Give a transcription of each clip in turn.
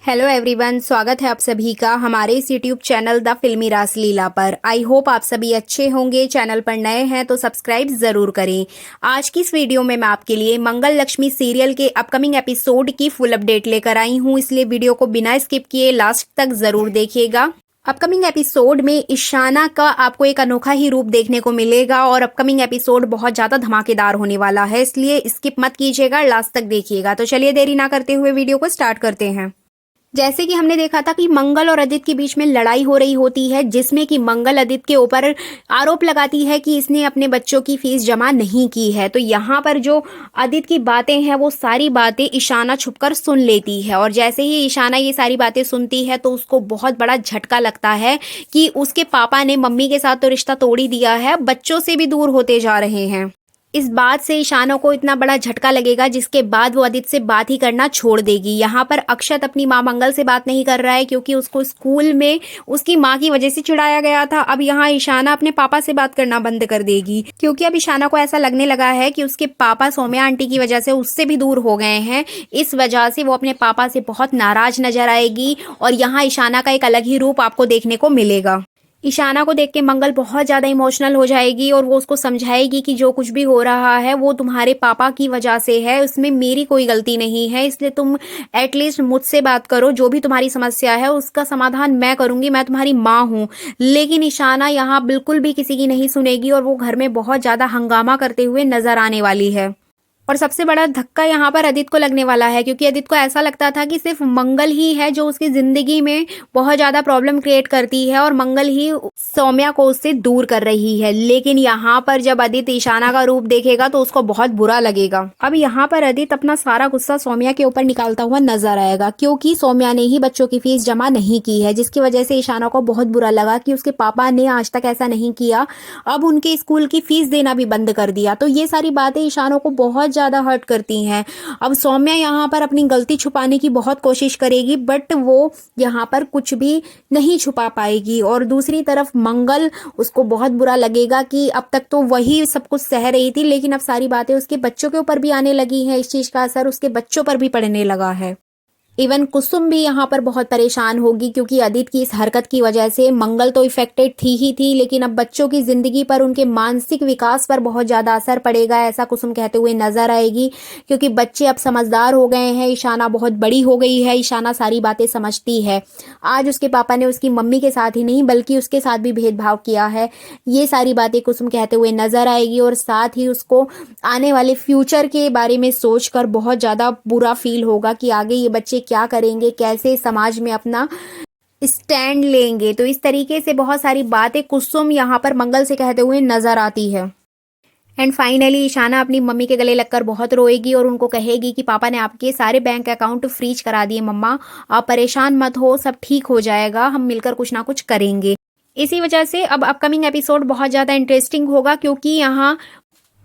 Hello everyone, स्वागत है आप सभी का हमारे इस यूट्यूब चैनल द फिल्मी रासलीला पर। आई होप आप सभी अच्छे होंगे। चैनल पर नए हैं तो सब्सक्राइब ज़रूर करें। आज की इस वीडियो में मैं आपके लिए मंगल लक्ष्मी सीरियल के अपकमिंग एपिसोड की फुल अपडेट लेकर आई हूं, इसलिए वीडियो को बिना स्किप किए लास्ट तक ज़रूर देखिएगा। अपकमिंग एपिसोड में ईशाना का आपको एक अनोखा ही रूप देखने को मिलेगा और अपकमिंग एपिसोड बहुत ज़्यादा धमाकेदार होने वाला है, इसलिए स्किप मत कीजिएगा, लास्ट तक देखिएगा। तो चलिए देरी ना करते हुए वीडियो को स्टार्ट करते हैं। जैसे कि हमने देखा था कि मंगल और अदित के बीच में लड़ाई हो रही होती है, जिसमें कि मंगल अदित के ऊपर आरोप लगाती है कि इसने अपने बच्चों की फीस जमा नहीं की है। तो यहाँ पर जो अदित की बातें हैं वो सारी बातें ईशाना छुपकर सुन लेती है, और जैसे ही ईशाना ये सारी बातें सुनती है तो उसको बहुत बड़ा झटका लगता है कि उसके पापा ने मम्मी के साथ तो रिश्ता तोड़ ही दिया है, बच्चों से भी दूर होते जा रहे हैं। इस बात से ईशाना को इतना बड़ा झटका लगेगा, जिसके बाद वो अदित से बात ही करना छोड़ देगी। यहाँ पर अक्षत अपनी माँ मंगल से बात नहीं कर रहा है, क्योंकि उसको स्कूल में उसकी माँ की वजह से चिढ़ाया गया था। अब यहाँ ईशाना अपने पापा से बात करना बंद कर देगी, क्योंकि अब ईशाना को ऐसा लगने लगा है कि उसके पापा सौम्या आंटी की वजह से उससे भी दूर हो गए हैं। इस वजह से वो अपने पापा से बहुत नाराज नजर आएगी, और यहाँ ईशाना का एक अलग ही रूप आपको देखने को मिलेगा। ईशाना को देख के मंगल बहुत ज़्यादा इमोशनल हो जाएगी, और वो उसको समझाएगी कि जो कुछ भी हो रहा है वो तुम्हारे पापा की वजह से है, उसमें मेरी कोई गलती नहीं है, इसलिए तुम एटलीस्ट मुझसे बात करो। जो भी तुम्हारी समस्या है उसका समाधान मैं करूँगी, मैं तुम्हारी माँ हूँ। लेकिन ईशाना यहाँ बिल्कुल भी किसी की नहीं सुनेगी, और वो घर में बहुत ज़्यादा हंगामा करते हुए नजर आने वाली है। और सबसे बड़ा धक्का यहाँ पर अदित को लगने वाला है, क्योंकि अदित को ऐसा लगता था कि सिर्फ मंगल ही है जो उसकी जिंदगी में बहुत ज़्यादा प्रॉब्लम क्रिएट करती है, और मंगल ही सौम्या को उससे दूर कर रही है। लेकिन यहाँ पर जब अदित ईशाना का रूप देखेगा तो उसको बहुत बुरा लगेगा। अब यहाँ पर अदित अपना सारा गुस्सा सौम्या के ऊपर निकालता हुआ नजर आएगा, क्योंकि सौम्या ने ही बच्चों की फीस जमा नहीं की है, जिसकी वजह से ईशाना को बहुत बुरा लगा कि उसके पापा ने आज तक ऐसा नहीं किया, अब उनके स्कूल की फीस देना भी बंद कर दिया। तो ये सारी बातें ईशाना को बहुत ज़्यादा हर्ट करती हैं। अब सौम्या यहाँ पर अपनी गलती छुपाने की बहुत कोशिश करेगी, बट वो यहाँ पर कुछ भी नहीं छुपा पाएगी। और दूसरी तरफ मंगल, उसको बहुत बुरा लगेगा कि अब तक तो वही सब कुछ सह रही थी, लेकिन अब सारी बातें उसके बच्चों के ऊपर भी आने लगी हैं, इस चीज़ का असर उसके बच्चों पर भी पड़ने लगा है। इवन कुसुम भी यहाँ पर बहुत परेशान होगी, क्योंकि अदित की इस हरकत की वजह से मंगल तो इफेक्टेड थी ही थी, लेकिन अब बच्चों की जिंदगी पर, उनके मानसिक विकास पर बहुत ज़्यादा असर पड़ेगा, ऐसा कुसुम कहते हुए नजर आएगी। क्योंकि बच्चे अब समझदार हो गए हैं, ईशाना बहुत बड़ी हो गई है, ईशाना सारी बातें समझती है। आज उसके पापा ने उसकी मम्मी के साथ ही नहीं बल्कि उसके साथ भी भेदभाव किया है, ये सारी बातें कुसुम कहते हुए नजर आएगी। और साथ ही उसको आने वाले फ्यूचर के बारे में सोचकर बहुत ज़्यादा बुरा फील होगा कि आगे ये बच्चे क्या करेंगे, कैसे समाज में अपना स्टैंड लेंगे। तो इस तरीके से बहुत सारी बातें कुसुम यहाँ पर मंगल से कहते हुए नजर आती है। एंड फाइनली ईशाना अपनी मम्मी के गले लगकर बहुत रोएगी और उनको कहेगी कि पापा ने आपके सारे बैंक अकाउंट फ्रीज करा दिए मम्मा, आप परेशान मत हो, सब ठीक हो जाएगा, हम मिलकर कुछ ना कुछ करेंगे। इसी वजह से अब अपकमिंग एपिसोड बहुत ज़्यादा इंटरेस्टिंग होगा, क्योंकि यहाँ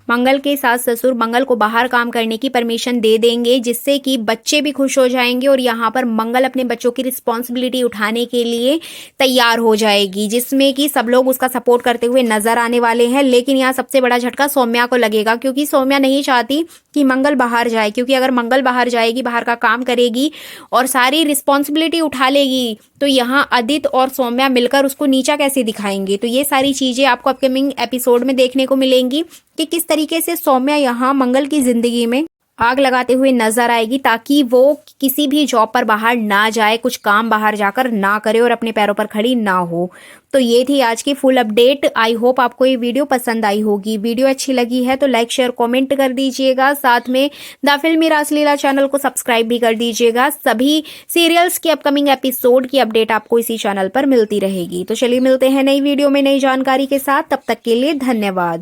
मंगल के सास ससुर मंगल को बाहर काम करने की परमिशन दे देंगे, जिससे कि बच्चे भी खुश हो जाएंगे, और यहाँ पर मंगल अपने बच्चों की रिस्पॉन्सिबिलिटी उठाने के लिए तैयार हो जाएगी, जिसमें कि सब लोग उसका सपोर्ट करते हुए नजर आने वाले हैं। लेकिन यहाँ सबसे बड़ा झटका सौम्या को लगेगा, क्योंकि सौम्या नहीं चाहती कि मंगल बाहर जाए, क्योंकि अगर मंगल बाहर जाएगी, बाहर का काम करेगी और सारी रिस्पॉन्सिबिलिटी उठा लेगी, तो यहाँ अदित और सौम्या मिलकर उसको नीचा कैसे दिखाएंगे। तो ये सारी चीज़ें आपको अपकमिंग एपिसोड में देखने को मिलेंगी कि किस तरीके से सौम्या यहाँ मंगल की जिंदगी में आग लगाते हुए नजर आएगी, ताकि वो किसी भी जॉब पर बाहर ना जाए, कुछ काम बाहर जाकर ना करे और अपने पैरों पर खड़ी ना हो। तो ये थी आज की फुल अपडेट। आई होप आपको ये वीडियो पसंद आई होगी। वीडियो अच्छी लगी है तो लाइक शेयर कमेंट कर दीजिएगा, साथ में द फिल्मी रासलीला चैनल को सब्सक्राइब भी कर दीजिएगा। सभी सीरियल्स की अपकमिंग एपिसोड की अपडेट आपको इसी चैनल पर मिलती रहेगी। तो चलिए मिलते हैं नई वीडियो में नई जानकारी के साथ, तब तक के लिए धन्यवाद।